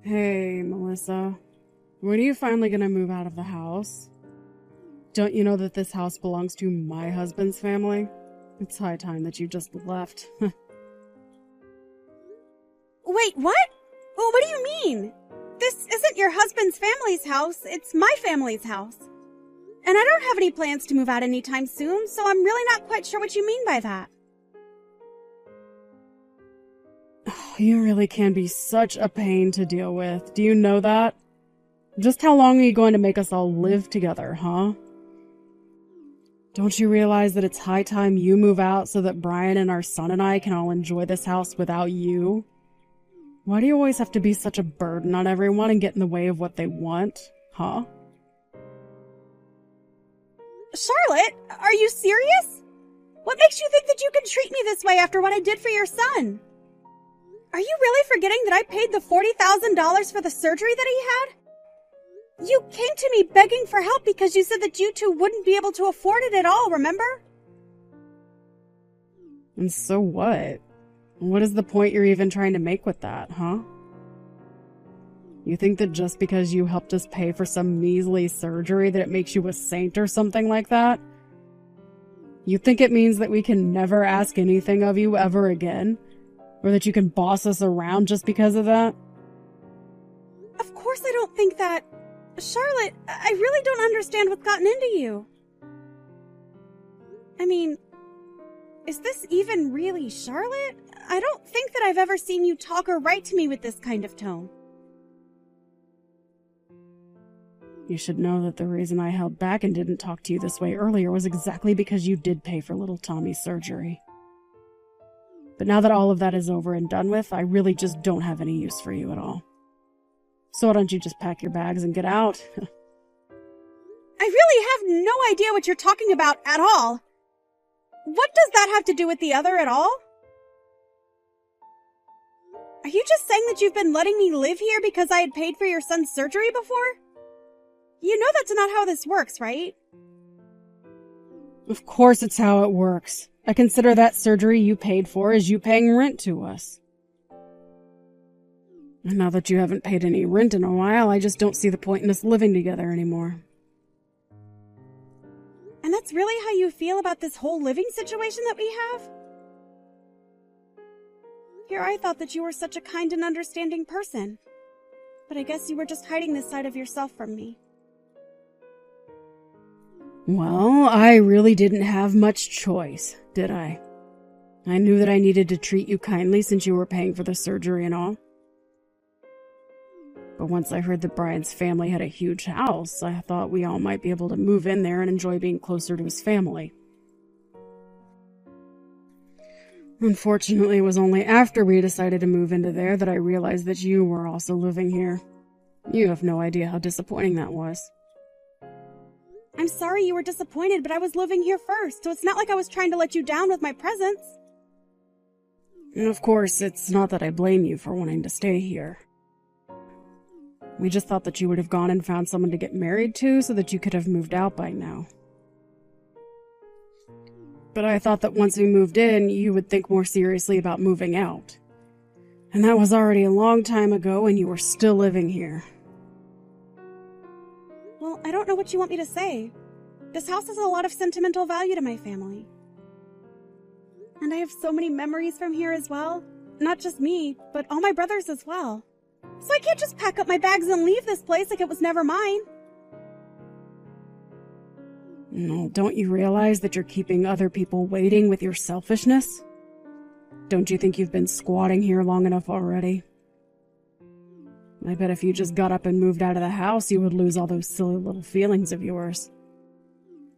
Hey, Melissa. When are you finally gonna move out of the house? Don't you know that this house belongs to my husband's family? It's high time that you just left. Wait, what? Well, what do you mean? This isn't your husband's family's house, it's my family's house. And I don't have any plans to move out anytime soon, so I'm really not quite sure what you mean by that. You really can be such a pain to deal with. Do you know that? Just how long are you going to make us all live together, huh? Don't you realize that it's high time you move out so that Brian and our son and I can all enjoy this house without you? Why do you always have to be such a burden on everyone and get in the way of what they want, huh? Charlotte, are you serious? What makes you think that you can treat me this way after what I did for your son? Are you really forgetting that I paid the $40,000 for the surgery that he had? You came to me begging for help because you said that you two wouldn't be able to afford it at all, remember? And so what? What is the point you're even trying to make with that, huh? You think that just because you helped us pay for some measly surgery that it makes you a saint or something like that? You think it means that we can never ask anything of you ever again? Or that you can boss us around just because of that? Of course I don't think that. Charlotte, I really don't understand what's gotten into you. I mean, is this even really Charlotte? I don't think that I've ever seen you talk or write to me with this kind of tone. You should know that the reason I held back and didn't talk to you this way earlier was exactly because you did pay for little Tommy's surgery. But now that all of that is over and done with, I really just don't have any use for you at all. So why don't you just pack your bags and get out? I really have no idea what you're talking about at all. What does that have to do with the other at all? Are you just saying that you've been letting me live here because I had paid for your son's surgery before? You know that's not how this works, right? Of course it's how it works. I consider that surgery you paid for as you paying rent to us. And now that you haven't paid any rent in a while, I just don't see the point in us living together anymore. And that's really how you feel about this whole living situation that we have? Here I thought that you were such a kind and understanding person. But I guess you were just hiding this side of yourself from me. Well, I really didn't have much choice, did I? I knew that I needed to treat you kindly since you were paying for the surgery and all. But once I heard that Brian's family had a huge house, I thought we all might be able to move in there and enjoy being closer to his family. Unfortunately, it was only after we decided to move into there that I realized that you were also living here. You have no idea how disappointing that was. I'm sorry you were disappointed, but I was living here first, so it's not like I was trying to let you down with my presence. And of course, it's not that I blame you for wanting to stay here. We just thought that you would have gone and found someone to get married to so that you could have moved out by now. But I thought that once we moved in, you would think more seriously about moving out. And that was already a long time ago and you were still living here. Well, I don't know what you want me to say. This house has a lot of sentimental value to my family. And I have so many memories from here as well. Not just me, but all my brothers as well. So I can't just pack up my bags and leave this place like it was never mine. No, don't you realize that you're keeping other people waiting with your selfishness? Don't you think you've been squatting here long enough already? I bet if you just got up and moved out of the house, you would lose all those silly little feelings of yours.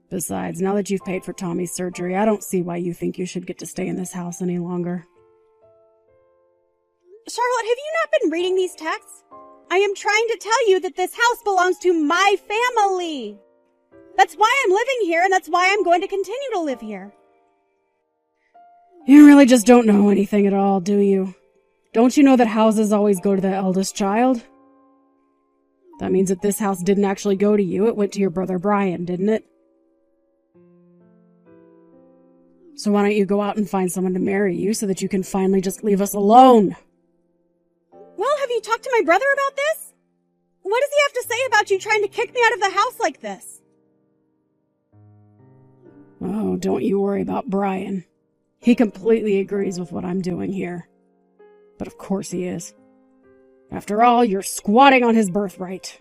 Besides, now that you've paid for Tommy's surgery, I don't see why you think you should get to stay in this house any longer. Charlotte, have you not been reading these texts? I am trying to tell you that this house belongs to my family. That's why I'm living here, and that's why I'm going to continue to live here. You really just don't know anything at all, do you? Don't you know that houses always go to the eldest child? That means that this house didn't actually go to you, it went to your brother Brian, didn't it? So why don't you go out and find someone to marry you so that you can finally just leave us alone? Well, have you talked to my brother about this? What does he have to say about you trying to kick me out of the house like this? Oh, don't you worry about Brian. He completely agrees with what I'm doing here. But of course he is. After all, you're squatting on his birthright.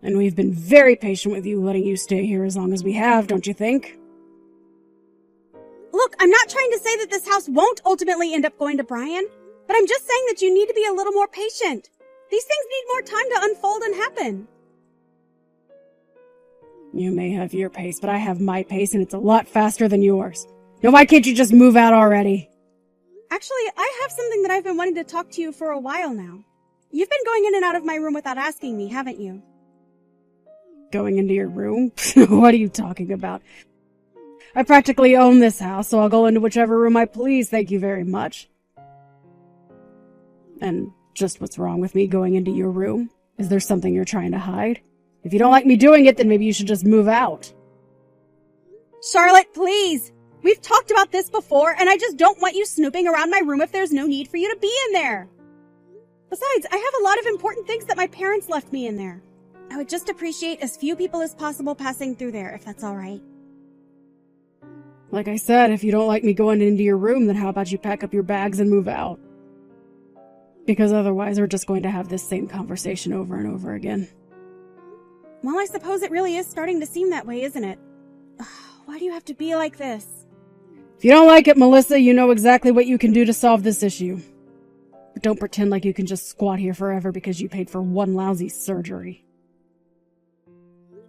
And we've been very patient with you, letting you stay here as long as we have, don't you think? Look, I'm not trying to say that this house won't ultimately end up going to Brian, but I'm just saying that you need to be a little more patient. These things need more time to unfold and happen. You may have your pace, but I have my pace, and it's a lot faster than yours. Now why can't you just move out already? Actually, I have something that I've been wanting to talk to you for a while now. You've been going in and out of my room without asking me, haven't you? Going into your room? What are you talking about? I practically own this house, so I'll go into whichever room I please, thank you very much. And just what's wrong with me going into your room? Is there something you're trying to hide? If you don't like me doing it, then maybe you should just move out. Charlotte, please! We've talked about this before, and I just don't want you snooping around my room if there's no need for you to be in there. Besides, I have a lot of important things that my parents left me in there. I would just appreciate as few people as possible passing through there, if that's all right. Like I said, if you don't like me going into your room, then how about you pack up your bags and move out? Because otherwise we're just going to have this same conversation over and over again. Well, I suppose it really is starting to seem that way, isn't it? Why do you have to be like this? If you don't like it, Melissa, you know exactly what you can do to solve this issue. But don't pretend like you can just squat here forever because you paid for one lousy surgery.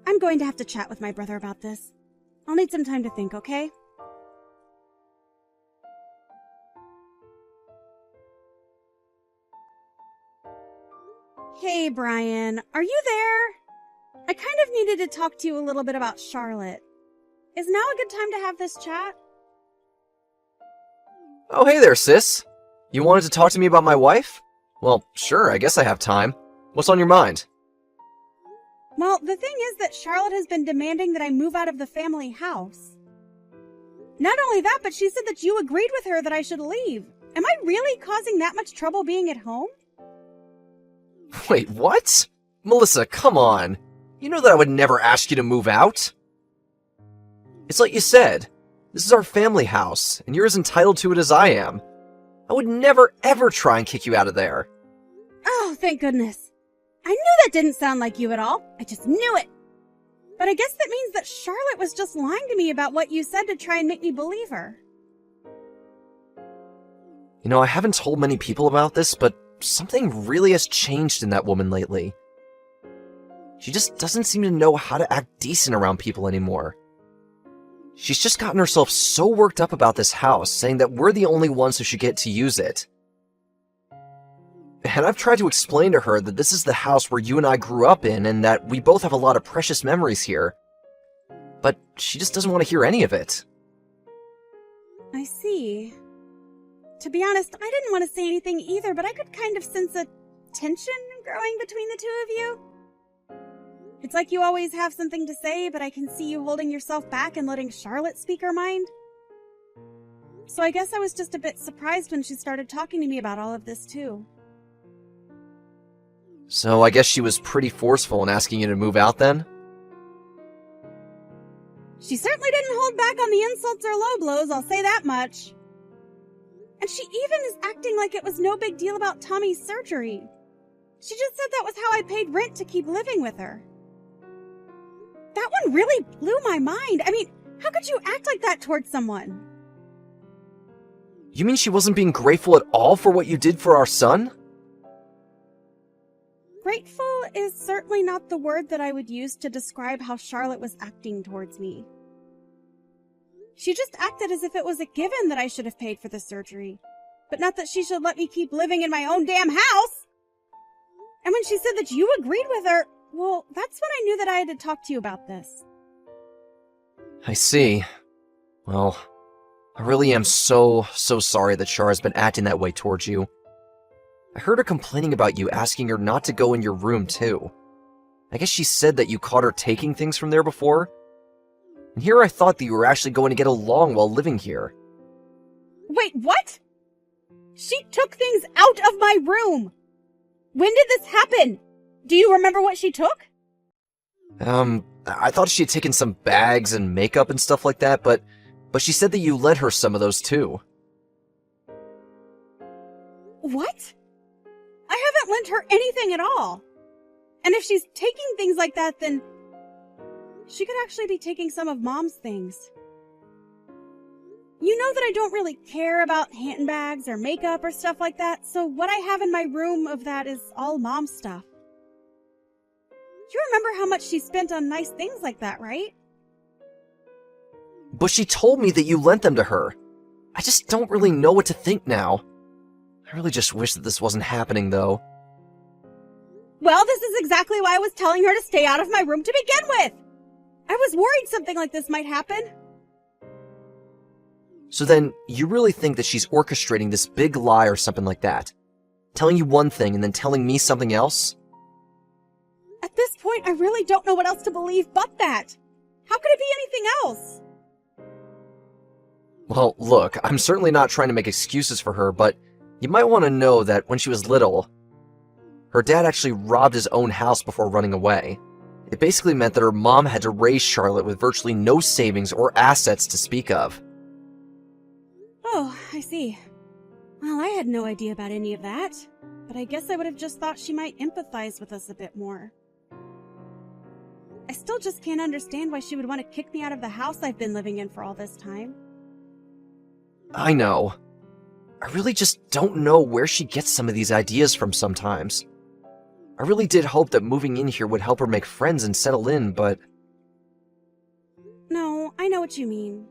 I'm going to have to chat with my brother about this. I'll need some time to think, okay? Hey, Brian, are you there? I kind of needed to talk to you a little bit about Charlotte. Is now a good time to have this chat? Oh, hey there, sis. You wanted to talk to me about my wife? Well, sure, I guess I have time. What's on your mind? Well, the thing is that Charlotte has been demanding that I move out of the family house. Not only that, but she said that you agreed with her that I should leave. Am I really causing that much trouble being at home? Wait, what? Melissa, come on. You know that I would never ask you to move out. It's like you said. This is our family house, and you're as entitled to it as I am. I would never, ever try and kick you out of there. Oh, thank goodness. I knew that didn't sound like you at all. I just knew it. But I guess that means that Charlotte was just lying to me about what you said to try and make me believe her. You know, I haven't told many people about this, but something really has changed in that woman lately. She just doesn't seem to know how to act decent around people anymore. She's just gotten herself so worked up about this house, saying that we're the only ones who should get to use it. And I've tried to explain to her that this is the house where you and I grew up in, and that we both have a lot of precious memories here. But she just doesn't want to hear any of it. I see. To be honest, I didn't want to say anything either, but I could kind of sense a tension growing between the two of you. It's like you always have something to say, but I can see you holding yourself back and letting Charlotte speak her mind. So I guess I was just a bit surprised when she started talking to me about all of this too. So I guess she was pretty forceful in asking you to move out then? She certainly didn't hold back on the insults or low blows, I'll say that much. And she even is acting like it was no big deal about Tommy's surgery. She just said that was how I paid rent to keep living with her. That one really blew my mind. I mean, how could you act like that towards someone? You mean she wasn't being grateful at all for what you did for our son? Grateful is certainly not the word that I would use to describe how Charlotte was acting towards me. She just acted as if it was a given that I should have paid for the surgery, but not that she should let me keep living in my own damn house. And when she said that you agreed with her, well, that's when I knew that I had to talk to you about this. I see. Well, I really am so sorry that Chara's been acting that way towards you. I heard her complaining about you, asking her not to go in your room, too. I guess she said that you caught her taking things from there before. And here I thought that you were actually going to get along while living here. Wait, what? She took things out of my room! When did this happen? Do you remember what she took? I thought she had taken some bags and makeup and stuff like that, but she said that you lent her some of those too. What? I haven't lent her anything at all. And if she's taking things like that, then she could actually be taking some of Mom's things. You know that I don't really care about handbags or makeup or stuff like that, so what I have in my room of that is all Mom's stuff. You remember how much she spent on nice things like that, right? But she told me that you lent them to her. I just don't really know what to think now. I really just wish that this wasn't happening, though. Well, this is exactly why I was telling her to stay out of my room to begin with. I was worried something like this might happen. So then, you really think that she's orchestrating this big lie or something like that? Telling you one thing and then telling me something else? At this point, I really don't know what else to believe but that. How could it be anything else? Well, look, I'm certainly not trying to make excuses for her, but you might want to know that when she was little, her dad actually robbed his own house before running away. It basically meant that her mom had to raise Charlotte with virtually no savings or assets to speak of. Oh, I see. Well, I had no idea about any of that, but I guess I would have just thought she might empathize with us a bit more. I still just can't understand why she would want to kick me out of the house I've been living in for all this time. I know. I really just don't know where she gets some of these ideas from sometimes. I really did hope that moving in here would help her make friends and settle in, but... No, I know what you mean.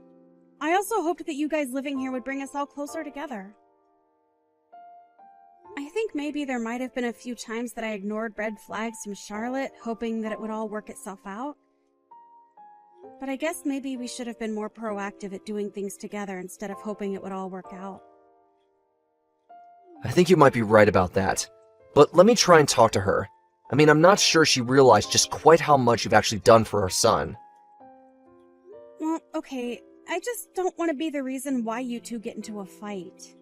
I also hoped that you guys living here would bring us all closer together. I think maybe there might have been a few times that I ignored red flags from Charlotte, hoping that it would all work itself out. But I guess maybe we should have been more proactive at doing things together instead of hoping it would all work out. I think you might be right about that. But let me try and talk to her. I mean, I'm not sure she realized just quite how much you've actually done for our son. Well, okay, I just don't want to be the reason why you two get into a fight.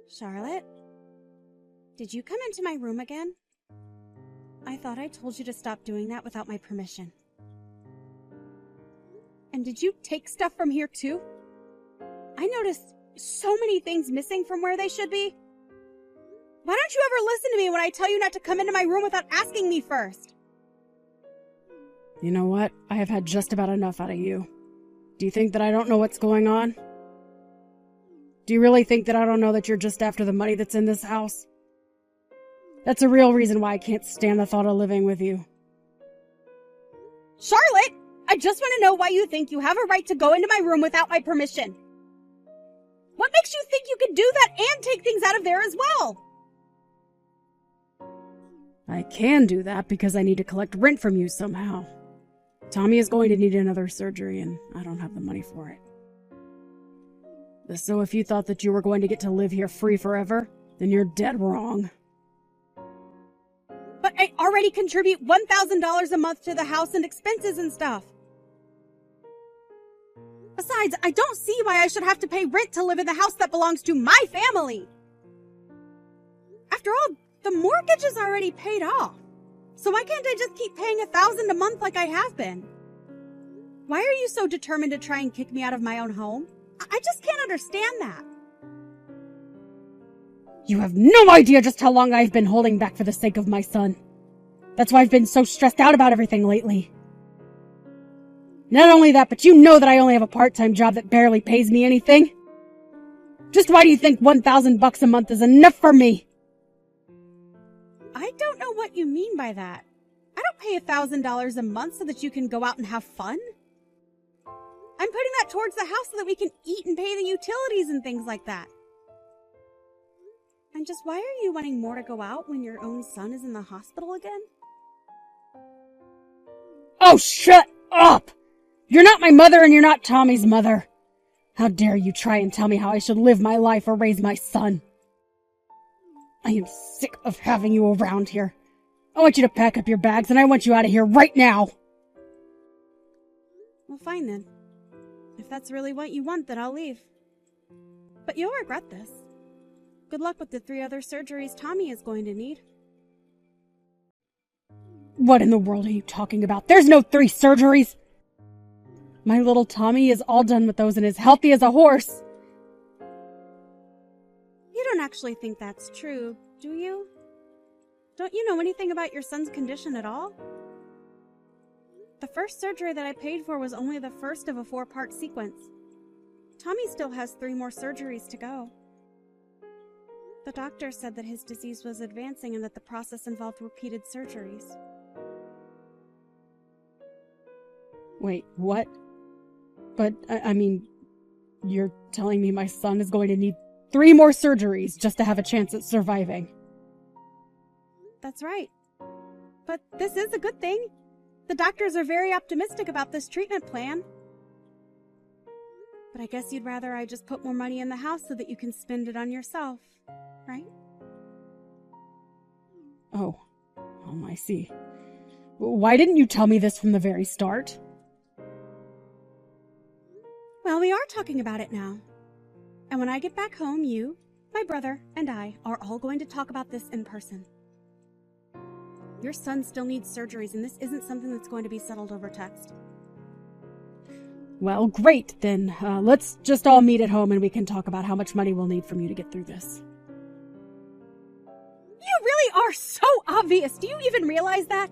Charlotte? Did you come into my room again? I thought I told you to stop doing that without my permission. And did you take stuff from here too? I noticed so many things missing from where they should be. Why don't you ever listen to me when I tell you not to come into my room without asking me first? You know what? I have had just about enough out of you. Do you think that I don't know what's going on? Do you really think that I don't know that you're just after the money that's in this house? That's a real reason why I can't stand the thought of living with you. Charlotte, I just want to know why you think you have a right to go into my room without my permission. What makes you think you can do that and take things out of there as well? I can do that because I need to collect rent from you somehow. Tommy is going to need another surgery and I don't have the money for it. So if you thought that you were going to get to live here free forever, then you're dead wrong. But I already contribute $1,000 a month to the house and expenses and stuff. Besides, I don't see why I should have to pay rent to live in the house that belongs to my family. After all, the mortgage is already paid off. So why can't I just keep paying $1,000 a month like I have been? Why are you so determined to try and kick me out of my own home? I just can't understand that. You have no idea just how long I've been holding back for the sake of my son. That's why I've been so stressed out about everything lately. Not only that, but you know that I only have a part-time job that barely pays me anything. Just why do you think $1,000 a month is enough for me? I don't know what you mean by that. I don't pay $1,000 a month so that you can go out and have fun. I'm putting that towards the house so that we can eat and pay the utilities and things like that. And just why are you wanting more to go out when your own son is in the hospital again? Oh, shut up! You're not my mother and you're not Tommy's mother. How dare you try and tell me how I should live my life or raise my son? I am sick of having you around here. I want you to pack up your bags and I want you out of here right now. Well, fine then. If that's really what you want, then I'll leave. But you'll regret this. Good luck with the 3 other surgeries Tommy is going to need. What in the world are you talking about? There's no 3 surgeries! My little Tommy is all done with those and is healthy as a horse! You don't actually think that's true, do you? Don't you know anything about your son's condition at all? The first surgery that I paid for was only the first of a 4-part sequence. Tommy still has 3 more surgeries to go. The doctor said that his disease was advancing and that the process involved repeated surgeries. Wait, what? But, I mean, you're telling me my son is going to need 3 more surgeries just to have a chance at surviving. That's right. But this is a good thing. The doctors are very optimistic about this treatment plan. But I guess you'd rather I just put more money in the house so that you can spend it on yourself, right? Oh, I see. Why didn't you tell me this from the very start? Well, we are talking about it now. And when I get back home, you, my brother, and I are all going to talk about this in person. Your son still needs surgeries, and this isn't something that's going to be settled over text. Well, great, then. Let's just all meet at home and we can talk about how much money we'll need from you to get through this. You really are so obvious! Do you even realize that?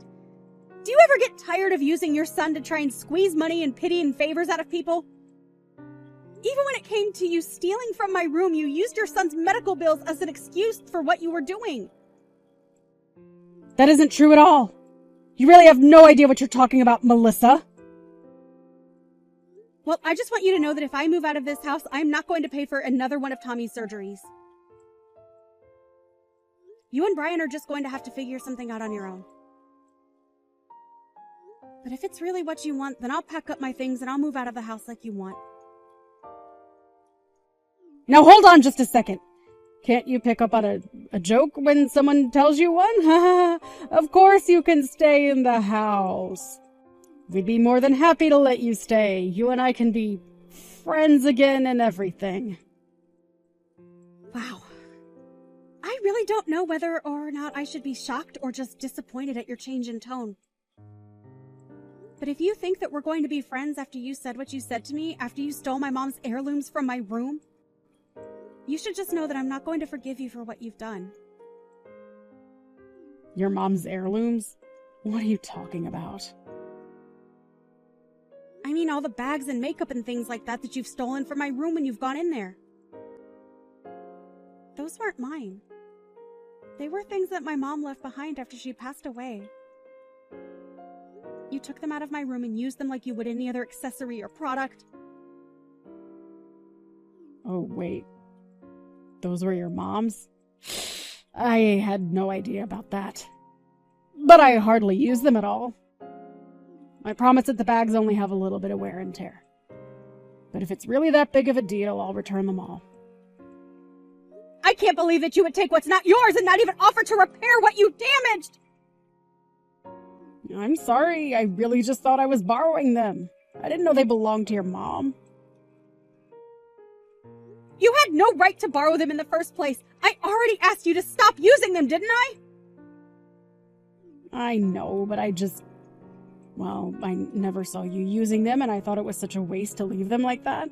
Do you ever get tired of using your son to try and squeeze money and pity and favors out of people? Even when it came to you stealing from my room, you used your son's medical bills as an excuse for what you were doing. That isn't true at all. You really have no idea what you're talking about, Melissa. Well, I just want you to know that if I move out of this house, I'm not going to pay for another one of Tommy's surgeries. You and Brian are just going to have to figure something out on your own. But if it's really what you want, then I'll pack up my things and I'll move out of the house like you want. Now hold on just a second. Can't you pick up on a joke when someone tells you one? Of course you can stay in the house. We'd be more than happy to let you stay. You and I can be friends again and everything. Wow. I really don't know whether or not I should be shocked or just disappointed at your change in tone. But if you think that we're going to be friends after you said what you said to me, after you stole my mom's heirlooms from my room, you should just know that I'm not going to forgive you for what you've done. Your mom's heirlooms? What are you talking about? I mean all the bags and makeup and things like that you've stolen from my room when you've gone in there. Those weren't mine. They were things that my mom left behind after she passed away. You took them out of my room and used them like you would any other accessory or product. Oh, wait. Those were your mom's? I had no idea about that. But I hardly use them at all. I promise that the bags only have a little bit of wear and tear. But if it's really that big of a deal, I'll return them all. I can't believe that you would take what's not yours and not even offer to repair what you damaged! I'm sorry, I really just thought I was borrowing them. I didn't know they belonged to your mom. You had no right to borrow them in the first place. I already asked you to stop using them, didn't I? I know, but I never saw you using them, and I thought it was such a waste to leave them like that.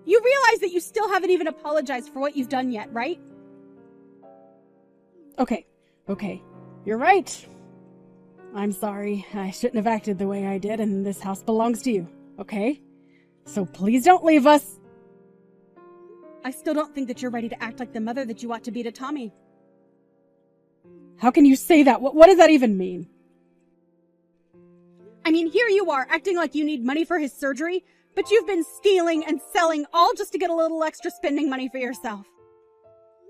You realize that you still haven't even apologized for what you've done yet, right? Okay. You're right. I'm sorry. I shouldn't have acted the way I did, and this house belongs to you, okay? So please don't leave us. I still don't think that you're ready to act like the mother that you ought to be to Tommy. How can you say that? What does that even mean? I mean, here you are, acting like you need money for his surgery, but you've been stealing and selling all just to get a little extra spending money for yourself.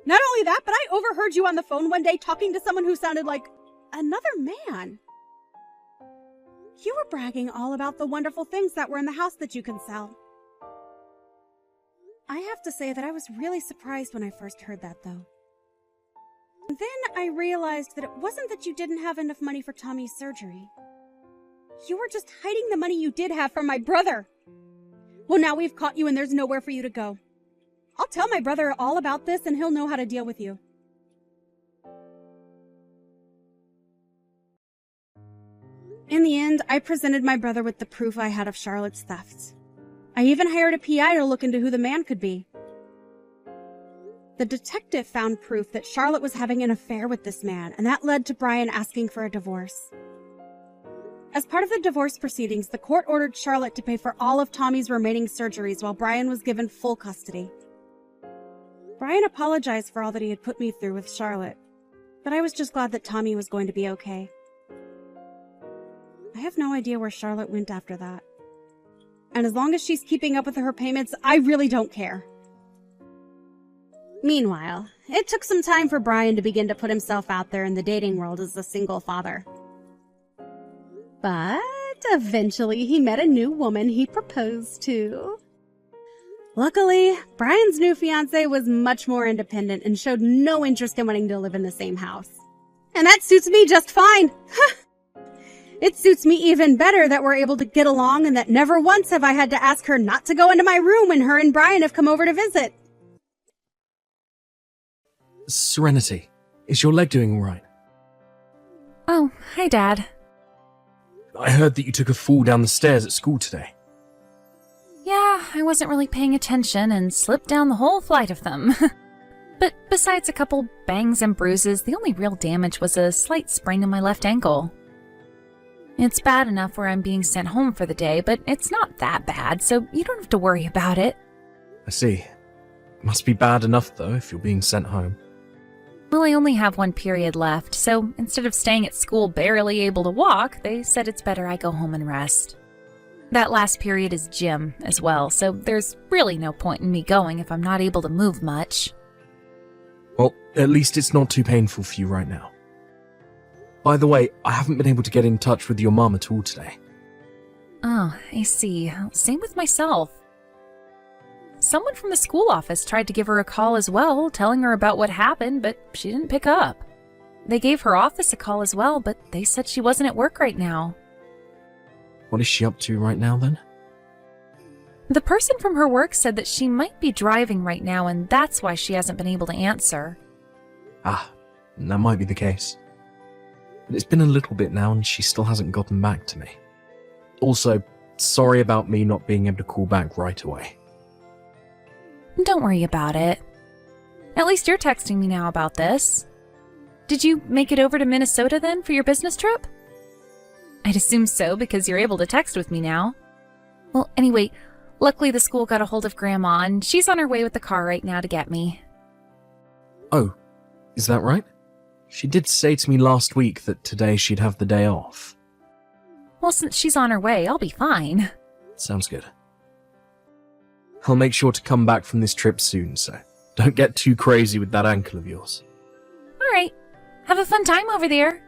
Not only that, but I overheard you on the phone one day talking to someone who sounded like another man. You were bragging all about the wonderful things that were in the house that you can sell. I have to say that I was really surprised when I first heard that, though. Then I realized that it wasn't that you didn't have enough money for Tommy's surgery. You were just hiding the money you did have from my brother. Well, now we've caught you and there's nowhere for you to go. I'll tell my brother all about this and he'll know how to deal with you. In the end, I presented my brother with the proof I had of Charlotte's theft. I even hired a PI to look into who the man could be. The detective found proof that Charlotte was having an affair with this man, and that led to Brian asking for a divorce. As part of the divorce proceedings, the court ordered Charlotte to pay for all of Tommy's remaining surgeries while Brian was given full custody. Brian apologized for all that he had put me through with Charlotte, but I was just glad that Tommy was going to be okay. I have no idea where Charlotte went after that. And as long as she's keeping up with her payments, I really don't care. Meanwhile, it took some time for Brian to begin to put himself out there in the dating world as a single father. But eventually he met a new woman he proposed to. Luckily, Brian's new fiancée was much more independent and showed no interest in wanting to live in the same house. And that suits me just fine. It suits me even better that we're able to get along and that never once have I had to ask her not to go into my room when her and Brian have come over to visit. Serenity, is your leg doing all right? Oh, hi, Dad. I heard that you took a fall down the stairs at school today. Yeah, I wasn't really paying attention and slipped down the whole flight of them. But besides a couple bangs and bruises, the only real damage was a slight sprain in my left ankle. It's bad enough where I'm being sent home for the day, but it's not that bad, so you don't have to worry about it. I see. Must be bad enough, though, if you're being sent home. Well, I only have one period left, so instead of staying at school barely able to walk, they said it's better I go home and rest. That last period is gym as well, so there's really no point in me going if I'm not able to move much. Well, at least it's not too painful for you right now. By the way, I haven't been able to get in touch with your mum at all today. Oh, I see. Same with myself. Someone from the school office tried to give her a call as well, telling her about what happened, but she didn't pick up. They gave her office a call as well, but they said she wasn't at work right now. What is she up to right now, then? The person from her work said that she might be driving right now, and that's why she hasn't been able to answer. Ah, that might be the case. But it's been a little bit now, and she still hasn't gotten back to me. Also, sorry about me not being able to call back right away. Don't worry about it. At least you're texting me now about this. Did you make it over to Minnesota then for your business trip? I'd assume so because you're able to text with me now. Well, anyway, luckily the school got a hold of Grandma and she's on her way with the car right now to get me. Oh, is that right? She did say to me last week that today she'd have the day off. Well, since she's on her way, I'll be fine. Sounds good. I'll make sure to come back from this trip soon, so don't get too crazy with that ankle of yours. All right. Have a fun time over there.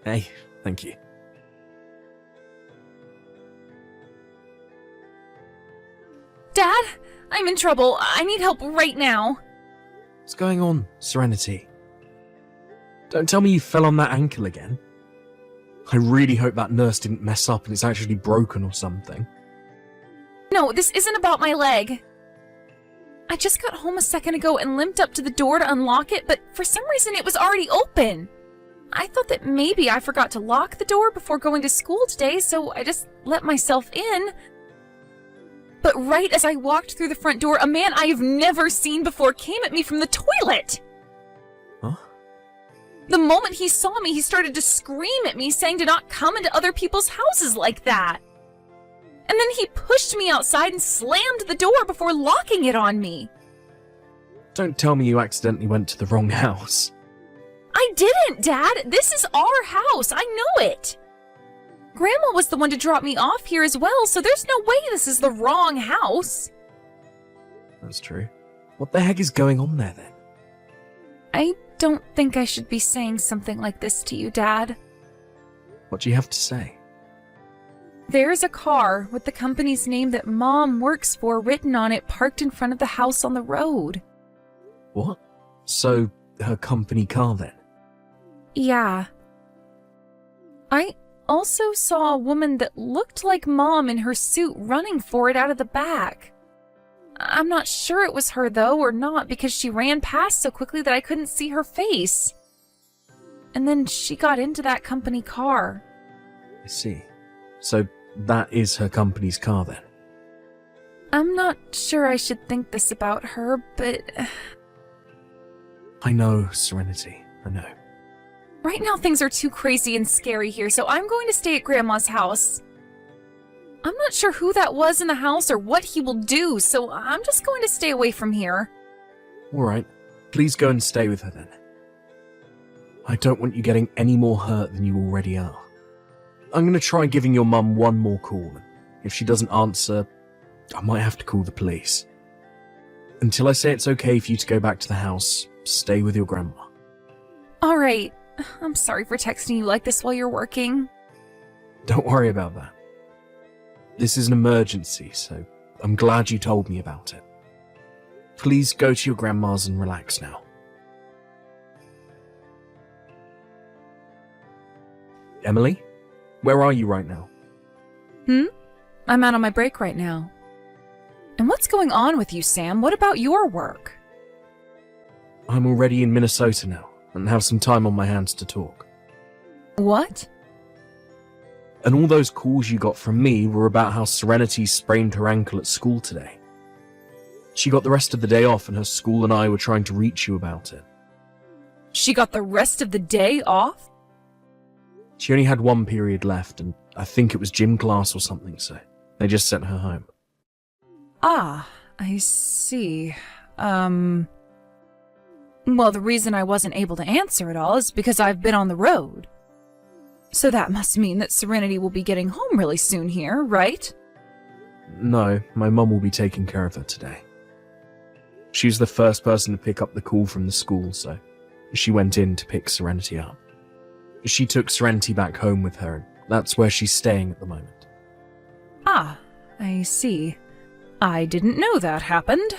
Hey, thank you. Dad, I'm in trouble. I need help right now. What's going on, Serenity? Don't tell me you fell on that ankle again. I really hope that nurse didn't mess up and it's actually broken or something. No, this isn't about my leg. I just got home a second ago and limped up to the door to unlock it, but for some reason it was already open. I thought that maybe I forgot to lock the door before going to school today, so I just let myself in. But right as I walked through the front door, a man I have never seen before came at me from the toilet. Huh? The moment he saw me, he started to scream at me, saying to not come into other people's houses like that. And then he pushed me outside and slammed the door before locking it on me. Don't tell me you accidentally went to the wrong house. I didn't, Dad. This is our house. I know it. Grandma was the one to drop me off here as well, so there's no way this is the wrong house. That's true. What the heck is going on there, then? I don't think I should be saying something like this to you, Dad. What do you have to say? There's a car with the company's name that Mom works for written on it parked in front of the house on the road. What? So, her company car then? Yeah. I also saw a woman that looked like Mom in her suit running for it out of the back. I'm not sure it was her, though, or not, because she ran past so quickly that I couldn't see her face. And then she got into that company car. I see. So that is her company's car then? I'm not sure I should think this about her, but... I know, Serenity. I know. Right now things are too crazy and scary here, so I'm going to stay at Grandma's house. I'm not sure who that was in the house or what he will do, so I'm just going to stay away from here. Alright, please go and stay with her then. I don't want you getting any more hurt than you already are. I'm going to try giving your mum one more call. If she doesn't answer, I might have to call the police. Until I say it's okay for you to go back to the house, stay with your grandma. Alright, I'm sorry for texting you like this while you're working. Don't worry about that. This is an emergency, so I'm glad you told me about it. Please go to your grandma's and relax now. Emily, where are you right now? I'm out on my break right now. And what's going on with you, Sam? What about your work? I'm already in Minnesota now, and have some time on my hands to talk. What? And all those calls you got from me were about how Serenity sprained her ankle at school today. She got the rest of the day off, and her school and I were trying to reach you about it. She got the rest of the day off? She only had one period left, and I think it was gym class or something, so they just sent her home. Ah, I see. Well, the reason I wasn't able to answer it all is because I've been on the road. So that must mean that Serenity will be getting home really soon here, right? No, my mum will be taking care of her today. She was the first person to pick up the call from the school, so she went in to pick Serenity up. She took Serenity back home with her, and that's where she's staying at the moment. Ah, I see. I didn't know that happened.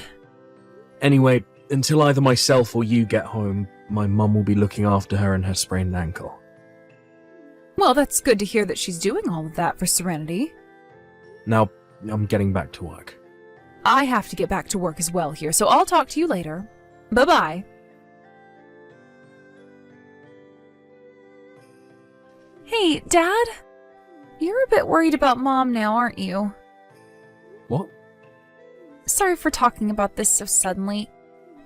Anyway, until either myself or you get home, my mum will be looking after her and her sprained ankle. Well, that's good to hear that she's doing all of that for Serenity. Now, I'm getting back to work. I have to get back to work as well here, so I'll talk to you later. Bye-bye. Hey, Dad? You're a bit worried about Mom now, aren't you? What? Sorry for talking about this so suddenly.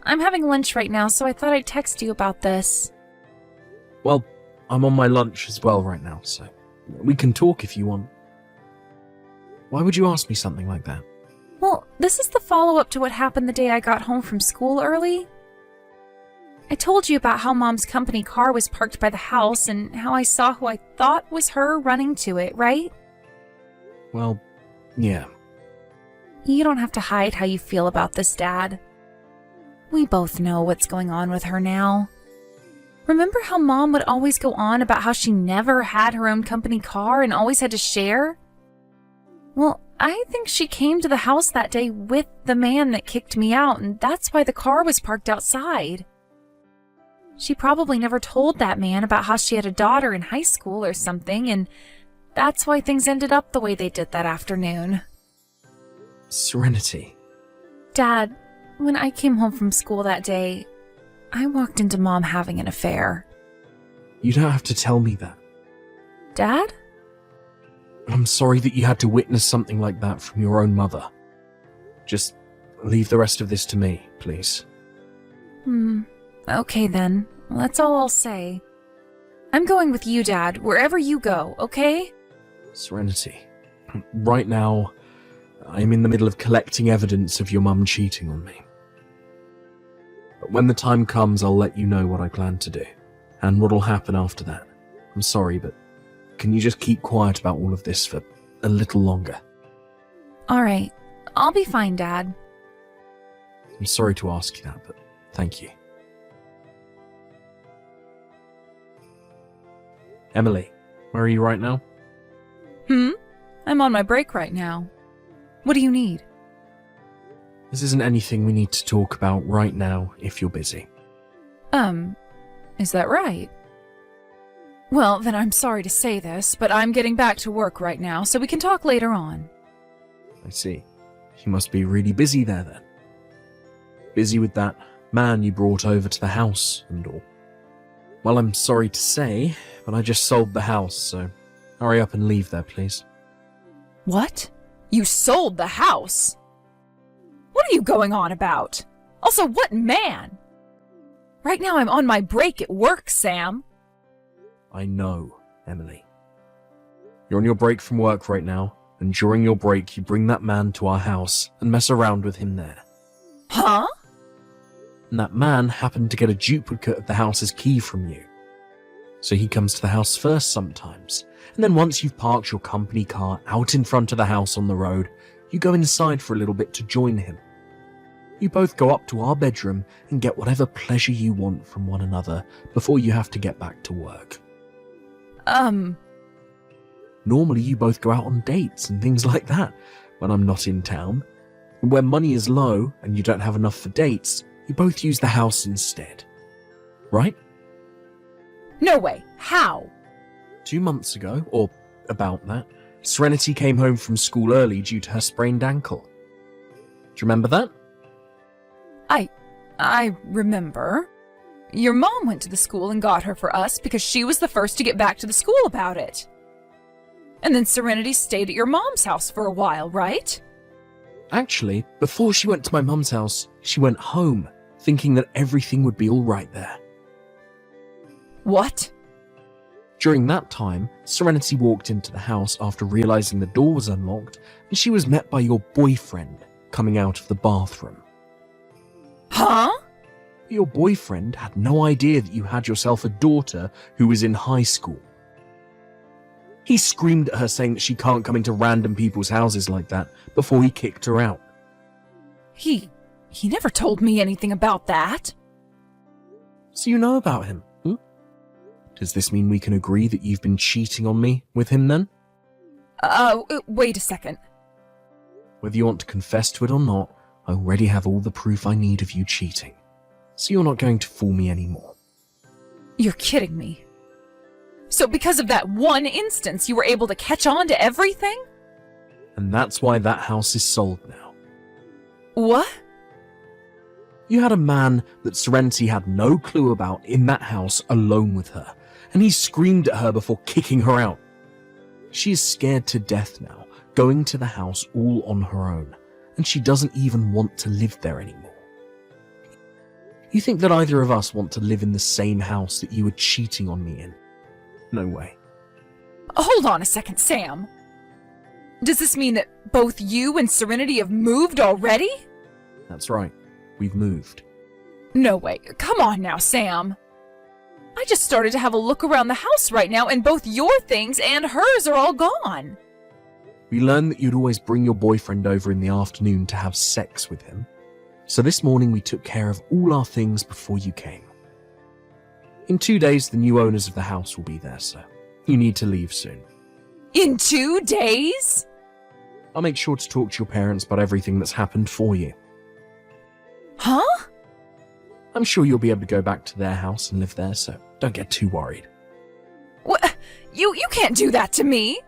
I'm having lunch right now, so I thought I'd text you about this. Well, I'm on my lunch as well right now, so we can talk if you want. Why would you ask me something like that? Well, this is the follow-up to what happened the day I got home from school early. I told you about how Mom's company car was parked by the house and how I saw who I thought was her running to it, right? Well, yeah. You don't have to hide how you feel about this, Dad. We both know what's going on with her now. Remember how Mom would always go on about how she never had her own company car and always had to share? Well, I think she came to the house that day with the man that kicked me out, and that's why the car was parked outside. She probably never told that man about how she had a daughter in high school or something, and that's why things ended up the way they did that afternoon. Serenity. Dad, when I came home from school that day, I walked into Mom having an affair. You don't have to tell me that. Dad? I'm sorry that you had to witness something like that from your own mother. Just leave the rest of this to me, please. Okay then. That's all I'll say. I'm going with you, Dad, wherever you go, okay? Serenity. Right now, I'm in the middle of collecting evidence of your mum cheating on me. But when the time comes, I'll let you know what I plan to do, and what'll happen after that. I'm sorry, but can you just keep quiet about all of this for a little longer? Alright. I'll be fine, Dad. I'm sorry to ask you that, but thank you. Emily, where are you right now? I'm on my break right now. What do you need? This isn't anything we need to talk about right now if you're busy. Is that right? Well, then I'm sorry to say this, but I'm getting back to work right now, so we can talk later on. I see. You must be really busy there then. Busy with that man you brought over to the house and all. Well, I'm sorry to say, but I just sold the house, so hurry up and leave there, please. What? You sold the house? What are you going on about? Also, what man? Right now I'm on my break at work, Sam. I know, Emily. You're on your break from work right now, and during your break you bring that man to our house and mess around with him there. Huh? And that man happened to get a duplicate of the house's key from you. So he comes to the house first sometimes, and then once you've parked your company car out in front of the house on the road, you go inside for a little bit to join him. You both go up to our bedroom and get whatever pleasure you want from one another before you have to get back to work. Normally you both go out on dates and things like that when I'm not in town. And when money is low and you don't have enough for dates, you both use the house instead. Right? No way. How? 2 months ago, or about that, Serenity came home from school early due to her sprained ankle. Do you remember that? I remember. Your mom went to the school and got her for us because she was the first to get back to the school about it. And then Serenity stayed at your mom's house for a while, right? Actually, before she went to my mum's house, she went home, thinking that everything would be all right there. What? During that time, Serenity walked into the house after realizing the door was unlocked, and she was met by your boyfriend coming out of the bathroom. Huh? Your boyfriend had no idea that you had yourself a daughter who was in high school. He screamed at her saying that she can't come into random people's houses like that before he kicked her out. He never told me anything about that. So you know about him, hmm? Does this mean we can agree that you've been cheating on me with him then? Wait a second. Whether you want to confess to it or not, I already have all the proof I need of you cheating. So you're not going to fool me anymore. You're kidding me. So because of that one instance, you were able to catch on to everything? And that's why that house is sold now. What? You had a man that Serenity had no clue about in that house alone with her, and he screamed at her before kicking her out. She is scared to death now, going to the house all on her own, and she doesn't even want to live there anymore. You think that either of us want to live in the same house that you were cheating on me in? No way. Hold on a second, Sam. Does this mean that both you and Serenity have moved already? That's right. We've moved. No way. Come on now, Sam. I just started to have a look around the house right now, and both your things and hers are all gone. We learned that you'd always bring your boyfriend over in the afternoon to have sex with him. So this morning we took care of all our things before you came. In 2 days, the new owners of the house will be there, so you need to leave soon. In 2 days? I'll make sure to talk to your parents about everything that's happened for you. Huh? I'm sure you'll be able to go back to their house and live there, so don't get too worried. What? You can't do that to me.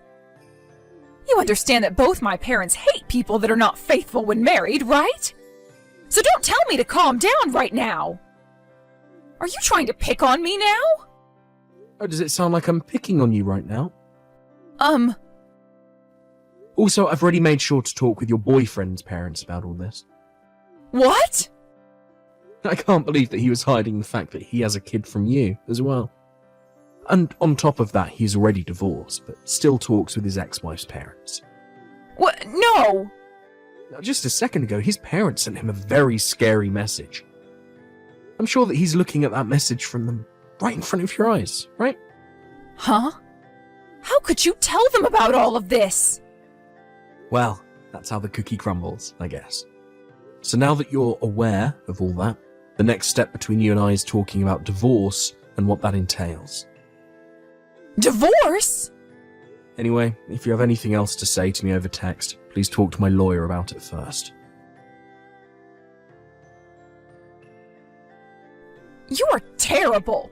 You understand that both my parents hate people that are not faithful when married, right? So don't tell me to calm down right now. Are you trying to pick on me now? Oh, does it sound like I'm picking on you right now? Also, I've already made sure to talk with your boyfriend's parents about all this. What? I can't believe that he was hiding the fact that he has a kid from you as well. And on top of that, he's already divorced, but still talks with his ex-wife's parents. What? No! Now, just a second ago, his parents sent him a very scary message. I'm sure that he's looking at that message from them right in front of your eyes, right? Huh? How could you tell them about all of this? Well, that's how the cookie crumbles, I guess. So now that you're aware of all that, the next step between you and I is talking about divorce and what that entails. Divorce? Anyway, if you have anything else to say to me over text, please talk to my lawyer about it first. You're terrible.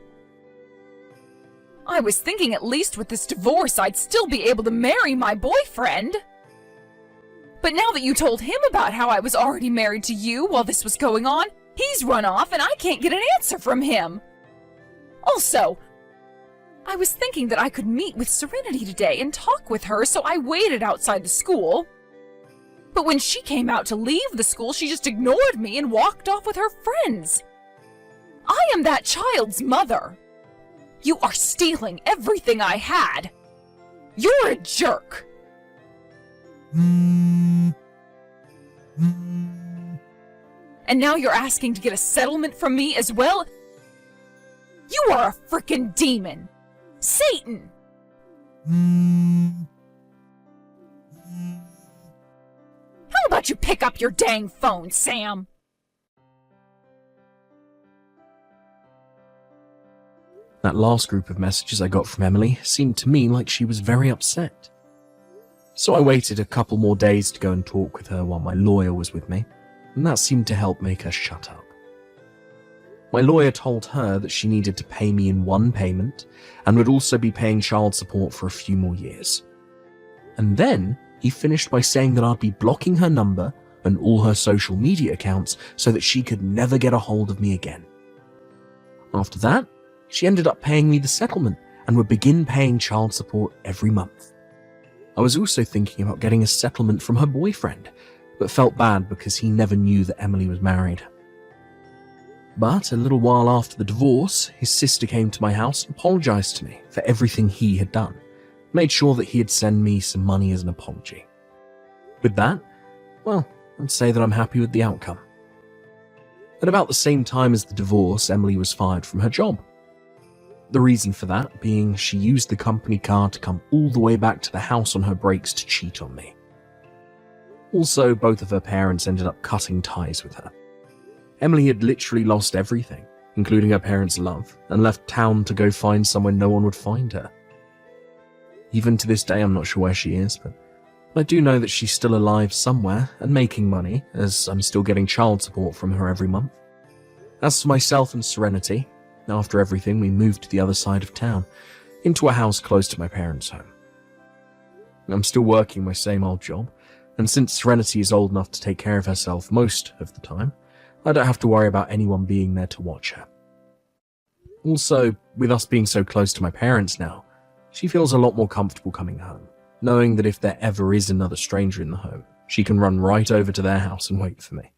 I was thinking at least with this divorce I'd still be able to marry my boyfriend. But now that you told him about how I was already married to you while this was going on, he's run off and I can't get an answer from him. Also, I was thinking that I could meet with Serenity today and talk with her, so I waited outside the school. But when she came out to leave the school, she just ignored me and walked off with her friends. I am that child's mother. You are stealing everything I had. You're a jerk. And now you're asking to get a settlement from me as well? You are a frickin' demon. Satan! How about you pick up your dang phone, Sam? That last group of messages I got from Emily seemed to me like she was very upset. So I waited a couple more days to go and talk with her while my lawyer was with me, and that seemed to help make her shut up. My lawyer told her that she needed to pay me in one payment and would also be paying child support for a few more years. And then he finished by saying that I'd be blocking her number and all her social media accounts so that she could never get a hold of me again. After that, she ended up paying me the settlement and would begin paying child support every month. I was also thinking about getting a settlement from her boyfriend, but felt bad because he never knew that Emily was married. But a little while after the divorce, his sister came to my house and apologized to me for everything he had done, made sure that he'd send me some money as an apology. With that, well, I'd say that I'm happy with the outcome. At about the same time as the divorce, Emily was fired from her job. The reason for that being she used the company car to come all the way back to the house on her breaks to cheat on me. Also, both of her parents ended up cutting ties with her. Emily had literally lost everything, including her parents' love, and left town to go find somewhere no one would find her. Even to this day, I'm not sure where she is, but I do know that she's still alive somewhere and making money, as I'm still getting child support from her every month. As for myself and Serenity, after everything, we moved to the other side of town, into a house close to my parents' home. I'm still working my same old job, and since Serenity is old enough to take care of herself most of the time, I don't have to worry about anyone being there to watch her. Also, with us being so close to my parents now, she feels a lot more comfortable coming home, knowing that if there ever is another stranger in the home, she can run right over to their house and wait for me.